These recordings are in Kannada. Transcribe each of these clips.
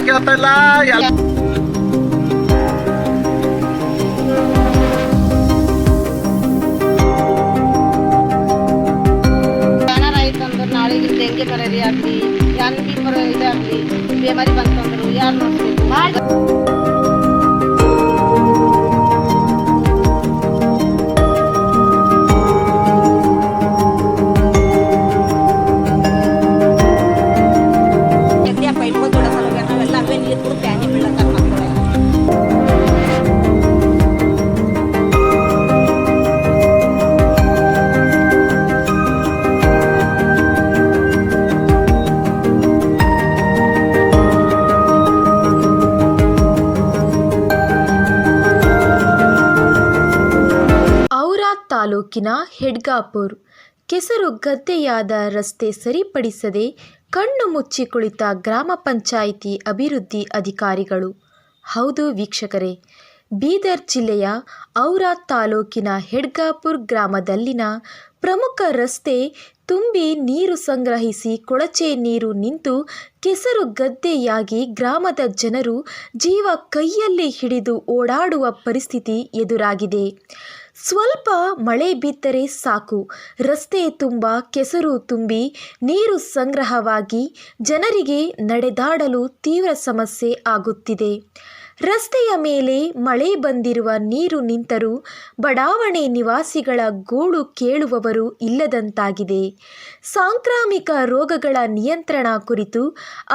ಕೇಳ್ತಾ ಇಲ್ಲ. ನಾಳೆಗೆ ಡೆಂಗಿ ಮಲೇರಿಯಾ ಆಗಲಿ ಯಾರು ಬಿ ಇದಾಗಲಿ ಬೇಮಾರಿ ಬಂತಂದ್ರು ಯಾರು ನೋಡ್ಬೇಕು. ತಾಲೂಕಿನ ಹೆಡ್ಗಾಪುರ್ ಕೆಸರು ಗದ್ದೆಯಾದ ರಸ್ತೆ ಸರಿಪಡಿಸದೆ ಕಣ್ಣು ಮುಚ್ಚಿ ಕುಳಿತ ಗ್ರಾಮ ಪಂಚಾಯಿತಿ ಅಭಿವೃದ್ಧಿ ಅಧಿಕಾರಿಗಳು. ಹೌದು ವೀಕ್ಷಕರೇ, ಬೀದರ್ ಜಿಲ್ಲೆಯ ಔರಾದ್ ತಾಲೂಕಿನ ಹೆಡ್ಗಾಪುರ್ ಗ್ರಾಮದಲ್ಲಿನ ಪ್ರಮುಖ ರಸ್ತೆ ತುಂಬಿ ನೀರು ಸಂಗ್ರಹಿಸಿ ಕೊಳಚೆ ನೀರು ನಿಂತು ಕೆಸರು ಗದ್ದೆಯಾಗಿ ಗ್ರಾಮದ ಜನರು ಜೀವ ಕೈಯಲ್ಲಿ ಹಿಡಿದು ಓಡಾಡುವ ಪರಿಸ್ಥಿತಿ ಎದುರಾಗಿದೆ. ಸ್ವಲ್ಪ ಮಳೆ ಬಿದ್ದರೆ ಸಾಕು, ರಸ್ತೆ ತುಂಬ ಕೆಸರು ತುಂಬಿ ನೀರು ಸಂಗ್ರಹವಾಗಿ ಜನರಿಗೆ ನಡೆದಾಡಲು ತೀವ್ರ ಸಮಸ್ಯೆ ಆಗುತ್ತಿದೆ. ರಸ್ತೆಯ ಮೇಲೆ ಮಳೆ ಬಂದಿರುವ ನೀರು ನಿಂತರೂ ಬಡಾವಣೆ ನಿವಾಸಿಗಳ ಗೋಳು ಕೇಳುವವರು ಇಲ್ಲದಂತಾಗಿದೆ. ಸಾಂಕ್ರಾಮಿಕ ರೋಗಗಳ ನಿಯಂತ್ರಣ ಕುರಿತು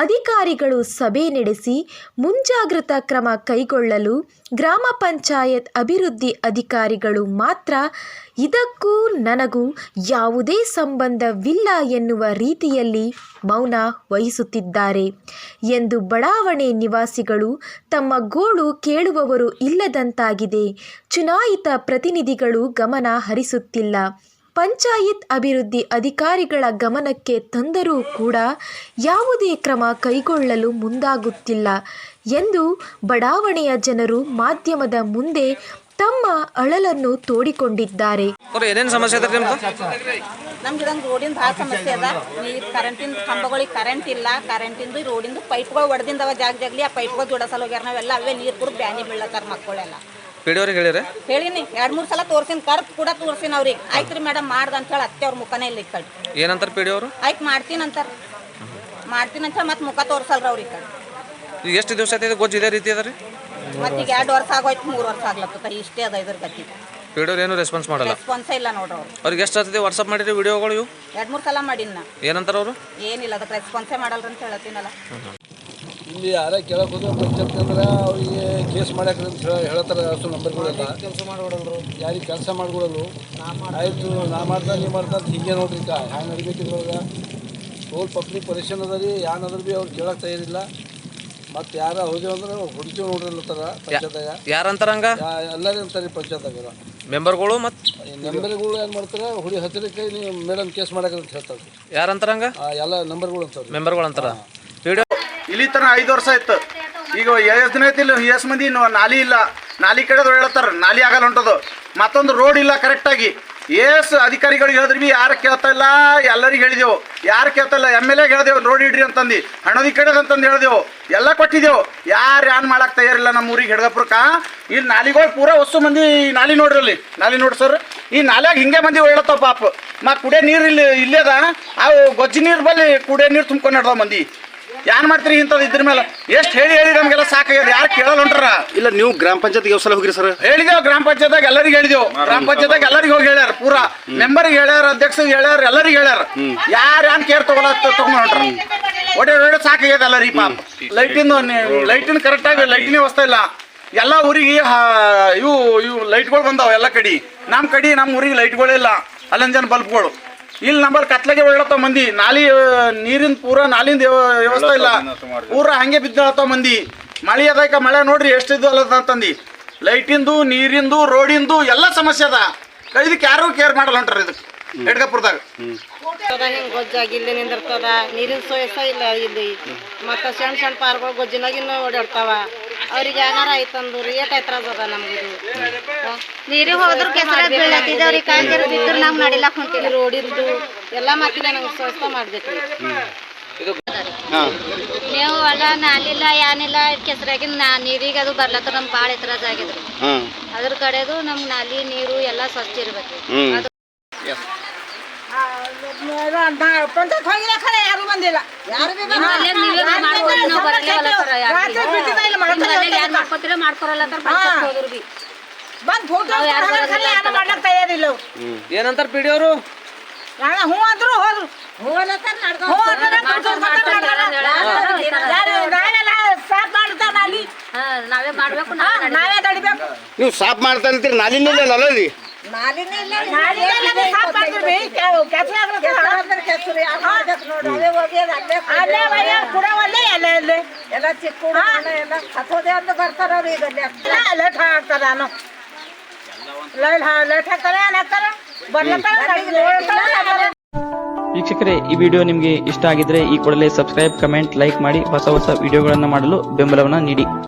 ಅಧಿಕಾರಿಗಳು ಸಭೆ ನಡೆಸಿ ಮುಂಜಾಗ್ರತಾ ಕ್ರಮ ಕೈಗೊಳ್ಳಲು ಗ್ರಾಮ ಪಂಚಾಯತ್ ಅಭಿವೃದ್ಧಿ ಅಧಿಕಾರಿಗಳು ಮಾತ್ರ ಇದಕ್ಕೂ ನನಗೂ ಯಾವುದೇ ಸಂಬಂಧವಿಲ್ಲ ಎನ್ನುವ ರೀತಿಯಲ್ಲಿ ಮೌನ ವಹಿಸುತ್ತಿದ್ದಾರೆ ಎಂದು ಬಡಾವಣೆ ನಿವಾಸಿಗಳು ತಮ್ಮ ಗೋಳು ಕೇಳುವವರು ಇಲ್ಲದಂತಾಗಿದೆ. ಚುನಾಯಿತ ಪ್ರತಿನಿಧಿಗಳು ಗಮನ ಹರಿಸುತ್ತಿಲ್ಲ. ಪಂಚಾಯತ್ ಅಭಿವೃದ್ಧಿ ಅಧಿಕಾರಿಗಳ ಗಮನಕ್ಕೆ ತಂದರೂ ಕೂಡ ಯಾವುದೇ ಕ್ರಮ ಕೈಗೊಳ್ಳಲು ಮುಂದಾಗುತ್ತಿಲ್ಲ ಎಂದು ಬಡಾವಣೆಯ ಜನರು ಮಾಧ್ಯಮದ ಮುಂದೆ ತಮ್ಮ ಅಳಲನ್ನು ತೋಡಿಕೊಂಡಿದ್ದಾರೆ. ಏನೇನು ಸಮಸ್ಯೆ ಅದ ನಮ್ಗೆ ರೋಡಿಂದ ಭಾಳ ಸಮಸ್ಯೆ ಅದ. ನೀರು ಕರೆಂಟಿನ ಕಂಬಗಳಿಗೆ ಕರೆಂಟ್ ಇಲ್ಲ. ಕರೆಂಟಿಂದು ರೋಡಿಂದ ಪೈಪ್ಗಳು ಒಡೆದಿಂದವ ಜಾಗಲಿ ಆ ಪೈಪ್ಗಳು ಜೋಡಿಸಲು ಹೋಗ್ಯಾರ. ನಾವೆಲ್ಲ ಅವೇ ನೀರು ಕೂಡ ಬ್ಯಾನಿ ಬೀಳತ್ತಾರ ಮಕ್ಕಳೆಲ್ಲ. ಪಿಡಿಯವ್ರಿಗೆ ಹೇಳಿನಿ 2-3 ಸಲ ತೋರ್ಸಿನ ಕರ್ತ್ ಕೂಡ ತೋರ್ಸಿನ ಅವ್ರಿಗೆ. ಆಯ್ತು ರೀ ಮೇಡಮ್ ಮಾಡ್ದ ಅಂತ ಹೇಳಿ ಅತ್ತೆ ಅವ್ರ ಮುಖನೇ ಇಲ್ಲ ಈ ಕಡೆ. ಏನಂತಾರೆ ಪಿಡಿಯವರು? ಆಯ್ತು ಮಾಡ್ತೀನಂತ ಮತ್ತೆ ಮುಖ ತೋರ್ಸಲ್ರ ಅವ್ರಿಗೆ. ಈಗ ಎಷ್ಟು ದಿವಸ ಆಯ್ತು ಗೊಜ್ಜು ಇದೇ ರೀತಿ ಅದ ರೀ? ಮತ್ತೀಗ 2 ವರ್ಷ ಆಗೋಯ್ತು, 3 ವರ್ಷ ಆಗ್ಲತ್ತ. ಇಷ್ಟೇ ಅದ ಇದ್ರ ಗತಿ. ಪಿಡಿಯವ್ರು ಏನು ರೆಸ್ಪಾನ್ಸ್ ಮಾಡಲ್ಲ? ರೆಸ್ಪಾನ್ಸೇ ಇಲ್ಲ ನೋಡ್ರಿ ಅವ್ರು. ಅವ್ರಿಗೆ ಎಷ್ಟು ಆಗ್ತದೆ ವಾಟ್ಸಪ್ ಮಾಡಿರಿ ವಿಡಿಯೋಗಳು? ಇವು 2-3 ಸಲ ಮಾಡೀನಿ ನಾ. ಏನಂತಾರೆ ಅವರು? ಏನಿಲ್ಲ, ಅದಕ್ಕೆ ರೆಸ್ಪಾನ್ಸೇ ಮಾಡಲ್ರಿ ಅಂತ ಹೇಳ್ತೀನಲ್ಲ. ಇಲ್ಲಿ ಯಾರೇ ಕೇಳಕ್ಕೆ ಹೋದ್ರೆ ಪಂಚಾಯತ್ ಅಂದ್ರೆ ಅವರಿಗೆ ಕೇಸ್ ಮಾಡ್ಯಾಕ್ರಿ ಅಂತ ಹೇಳ್ತಾರೆ. ಅಷ್ಟು ನಂಬರ್ಗಳೆಲ್ಲ ಕೆಲಸ ಮಾಡಿಬಿಡಲ್ರು, ಯಾರಿಗೆ ಕೆಲಸ ಮಾಡಿಬಿಡಲು. ಆಯಿತು ನಾ ಮಾಡ್ದೆ ನೀ ಮಾಡ್ದೆ ಅಂತ ಹೀಗೆ ನೋಡ್ರಿ. ಹ್ಯಾಂಗೆ ನಡಿಬೇಕಿದ್ರೊಳಗೆ ಟೋಲ್ ಪಬ್ಲಿಕ್ ಪರೇಷನ್ ಅದ ರೀ. ಯಾನಂದ್ರೆ ಭೀ ಅವ್ರು ಕೇಳಕ್ಕೆ ತಯಾರಿಲ್ಲ. ಮತ್ತು ಯಾರ ಹೋದೇವು ಅಂದ್ರೆ ಹುಡುಕಿ ನೋಡ್ರಿ ಅಲ್ಲತ್ತಾರ ಪಂಚಾಯತ್ದಾಗ. ಯಾರಂತಾರಂಗ? ಎಲ್ಲರೂ ಅಂತಾರೆ ಪಂಚಾಯತ್ದಾಗ ಮೆಂಬರ್ಗಳು. ಮತ್ತು ನಂಬರ್ಗಳು ಏನು ಮಾಡ್ತಾರೆ, ಹುಡಿ ಹತ್ತಿರಕ್ಕೆ ನೀವು ಮೇಡಮ್ ಕೇಸ್ ಮಾಡಕ್ಕೆ ಅಂತ ಹೇಳ್ತಾರೆ. ಯಾರಂತಾರಂಗ? ಎಲ್ಲ ನಂಬರ್ಗಳು ಅಂತಾರೆ, ಮೆಂಬರ್ಗಳು ಅಂತಾರ. ವಿಡಿಯೋ ಇಲ್ಲಿ ತನ 5 ವರ್ಷ ಆಯ್ತು. ಈಗ ಎಷ್ಟು ದಿನ ಐತಿ ಇಲ್ಲಿ ಎಷ್ಟು ಮಂದಿ ನಾಲಿ ಇಲ್ಲ, ನಾಲಿ ಕಡೆದು ಹೇಳ್ತಾರ ನಾಲಿ ಆಗಲ್ಲ ಹೊಂಟದು. ಮತ್ತೊಂದು ರೋಡ್ ಇಲ್ಲ ಕರೆಕ್ಟಾಗಿ. ಅಧಿಕಾರಿಗಳಿಗೆ ಹೇಳಿದ್ರಿ ಬಿ ಯಾರು ಕೇಳ್ತಾ ಇಲ್ಲ. ಎಲ್ಲರಿಗೆ ಹೇಳಿದೆವು, ಯಾರು ಕೇಳ್ತಾ ಇಲ್ಲ. MLA ಹೇಳಿದೆವು ರೋಡ್ ಇಡ್ರಿ ಅಂತಂದು, ಹಣದಿ ಕಡೆದು ಅಂತಂದು ಹೇಳಿದೆವು, ಎಲ್ಲ ಕೊಟ್ಟಿದ್ದೆವು. ಯಾರು ಮಾಡಕ್ಕೆ ತಯಾರಿಲ್ಲ ನಮ್ಮ ಊರಿಗೆ ಹೆಡ್ಗಾಪುರಕ್ಕೆ. ಇಲ್ಲಿ ನಾಲಿಗಳು ಪೂರ ಹೊಸ ಮಂದಿ ನಾಲಿ ನೋಡ್ರಿ. ಅಲ್ಲಿ ನಾಲಿ ನೋಡಿ ಸರ್, ಈ ನಾಲ್ಯಾಗ ಹಿಂಗೆ ಮಂದಿ ಹೇಳತ್ತಾವ ಪಾಪ. ಕುಡಿಯೋ ನೀರು ಇಲ್ಲೇ ಅದ. ಅವು ಗೊಜ್ಜಿ ನೀರು ಬಲ್ಲಿ ಕುಡಿಯೋ ನೀರು ತುಂಬ್ಕೊಂಡು ನಡ್ದಾವ ಮಂದಿ. ಏನ್ ಮಾಡ್ತೀರಿ ಇಂಥದ್ದು ಇದ್ರ ಮೇಲೆ? ಎಷ್ಟು ಹೇಳಿ ನಮಗೆಲ್ಲ ಸಾಕಾಗ್ಯದ. ಯಾರು ಕೇಳಲ್ಲ ಹೊಂಟ್ರ. ಇಲ್ಲ ನೀವು ಗ್ರಾಮ ಪಂಚಾಯತ್ಗೆ ಯಾವ ಸಲ ಹೋಗಿರಿ ಸರ್? ಹೇಳಿದೆವು, ಗ್ರಾಮ ಪಂಚಾಯತ್ದಾಗ ಎಲ್ಲರಿಗೆ ಹೇಳಿದೆವು. ಗ್ರಾಮ ಪಂಚಾಯತ್ದಾಗ ಎಲ್ಲರಿಗೆ ಹೋಗಿ ಹೇಳ್ಯಾರ. ಪೂರಾ ಮೆಂಬರ್ಗೆ ಹೇಳ್ಯಾರ, ಅಧ್ಯಕ್ಷರಿಗೆ ಹೇಳ್ಯಾರ, ಎಲ್ಲರಿಗೆ ಹೇಳ್ಯಾರ. ಯಾರು ಕೇರ್ ತಗೊಂಡ್ ಹೊಂಟ್ರ. ಒಡೆ ಸಾಕಾಗ್ಯದ ಎಲ್ಲ ರೀ ಪಾಪ. ಲೈಟಿನ ಕರೆಕ್ಟಾಗಿ ಲೈಟಿನ ವ್ಯವಸ್ಥೆ ಇಲ್ಲ. ಎಲ್ಲ ಊರಿಗೆ ಇವು ಲೈಟ್ಗಳು ಬಂದಾವ ಎಲ್ಲ ಕಡೆ. ನಮ್ಮ ಊರಿಗೆ ಲೈಟ್ಗಳಿಲ್ಲ. ಅಲ್ಲೊಂದು ಜನ ಬಲ್ಬ್ಗಳು. ಇಲ್ಲಿ ನಂಬರ್ ಕತ್ಲಾಗೆ ಒಳ್ಳತಾವ ಮಂದಿ. ನಾಲಿ ನೀರಿನ ಪೂರಾ ನಾಲಿಂದ ವ್ಯವಸ್ಥೆ ಇಲ್ಲ. ಪೂರಾ ಹಂಗೆ ಬಿದ್ದಾಳತ್ತಾವ ಮಂದಿ. ಮಳೆ ಅದಕ್ಕೆ ಮಳೆ ನೋಡ್ರಿ ಎಷ್ಟು ಇದು ಅಲ್ಲದ ಅಂತಂದು. ಲೈಟಿಂದು, ನೀರಿಂದು, ರೋಡಿಂದು ಎಲ್ಲ ಸಮಸ್ಯೆ ಅದ. ಇದಕ್ಕೆ ಯಾರು ಕೇರ್ ಮಾಡಲ್ಲ ಹೊಂಟ್ರಿ ಇದಕ್ಕೆ ಹೆಡ್ಗಾಪುರದಾಗ. ಹಿಂಗೆ ಗೊಜ್ಜಾಗಿ ಇಲ್ಲಿ ನಿಂದಿರ್ತದ. ನೀರಿನ ಸೋಯಸ ಇಲ್ಲ ಇಲ್ಲಿ. ಮತ್ತು ಸಣ್ಣ ಪಾರ್ಗಳು ಗೊಜ್ಜಿನಾಗಿನ ಓಡಾಡ್ತಾವ. ಅವ್ರಿಗೆ ಏನಾರ ಆಯ್ತಂದ್ರೆ ಏಟ್ ತ್ರಾಸ ಅದ ನಮ್ಗೆ. ನೀರಿಗೆ ಹೋದ್ರು ಕೆಸರ ಬೀಳತ್ತಿದ್ದವ್ರಿಗೆ ಕಾಯ್ದಿರ ಬಿದ್ದರು ನಾವು ನಡಿಲಕ್ಕೆ ಹೊಂಟಿಲ್ಲ. ರೋಡಿಂದು ಎಲ್ಲ ಮಾತಿನ ನಂಗೆ ಸ್ವಸ್ಥ ಮಾಡ್ಬೇಕು. ರೀ ಹಾ ನೀವು ಅಲ್ಲ ನಾಲಿಲ್ಲ ಏನಿಲ್ಲ ಕೆಸರಾಗಿನ ನೀರಿಗೆ ಅದು ಬರ್ಲತ್ತ ನಮ್ಗೆ ಭಾಳ ಎತ್ತರಾಜ್ ಆಗಿದ್ರಿ ಹಾ ಅದ್ರ ಕಡೆದು ನಮ್ಗೆ ನಾಲಿ ನೀರು ಎಲ್ಲ ಸ್ವಚ್ಛ ಇರ್ಬೇಕು ಹ್ಮ್ ಅದು ಪಂಚಾಯತ್ ಹೋಗಿಲ್ಲ ಖರೆ ಯಾರು ಬಂದಿಲ್ಲ ಯಾರು ಬಿ ಬಂದಿಲ್ಲ. ಅಲ್ಲೇ ನೀವೇ ಮಾಡ್ಕೊಡ್ರಿ, ನಾವು ಬರಲ್ಲೇ ಹೊಲ ಸರ ಯಾರು ಬಿ. ರಾತ್ರಿ ಬಿಟ್ಟಿದ್ದ ಇಲ್ಲಿ ಮಾಡ್ತಾರೆ. ನಿಮ್ಮ ಮನೆಗೆ ಯಾರು ಮಾಡ್ಕೊತೀರ ಮಾಡ್ಕೊರಲ್ಲ ಅಂತ ಪಂಚಾಯತ್ ಹೋದ್ರು ಬಿ ಬಂದ್ ಫೋಟೋ ನಾವು ಯಾರು ಬರೋದಿಲ್ಲ ಯಾರು ಅಂತ ಮಾಡ್ಲಕ್ ತಯಾರಿಲ್ಲ ಅವ್ರು. ಏನಂತಾರ ಪಿ ಡಿ ಅವರು ಹ್ಞೂ ಅಂದ್ರು ಹೋದ್ರು ಹ್ಞೂ ಅಂದ್ರೆ ಸಾಫ್ ಮಾಡ್ತಾರ ಅಲ್ಲಿ ನಾವೇ ಮಾಡ್ಬೇಕು ನಾವೇ ತಡಿಬೇಕು ನೀವು ಸಾಫ್ ಮಾಡ್ತಾ ಅಂತೀರಿ ನಾಲಿನೇ ಅಲ್ಲ ರೀ ಸಾಫ್ ಮಾಡ್ತೀವಿ ಕುಡವಲ್ಲೇ ಎಲ್ಲ ಎಲ್ಲ ಚಿಕ್ಕ ಎಲ್ಲ ಹತ್ತೋದೆ ಅಂತ ಬರ್ತಾರ ಅವ್ರು ಈಗ ಲೇಟ್ ಹಾಕ್ತಾರ ನಾನು ಲೇಟ್ ಹಾಕ್ತಾರೆ ಏನ್ ಹಾಕ್ತಾರ ಬರ್ಲತ್ತಾರ ವೀಕ್ಷಕರೇ ಈ ವಿಡಿಯೋ ನಿಮಗೆ ಇಷ್ಟ ಆಗಿದ್ರೆ ಈ ಕೂಡಲೇ ಸಬ್ಸ್ಕ್ರೈಬ್ ಕಮೆಂಟ್ ಲೈಕ್ ಮಾಡಿ ಹೊಸ ಹೊಸ ವಿಡಿಯೋಗಳನ್ನು ಮಾಡಲು ಬೆಂಬಲವನ್ನು ನೀಡಿ.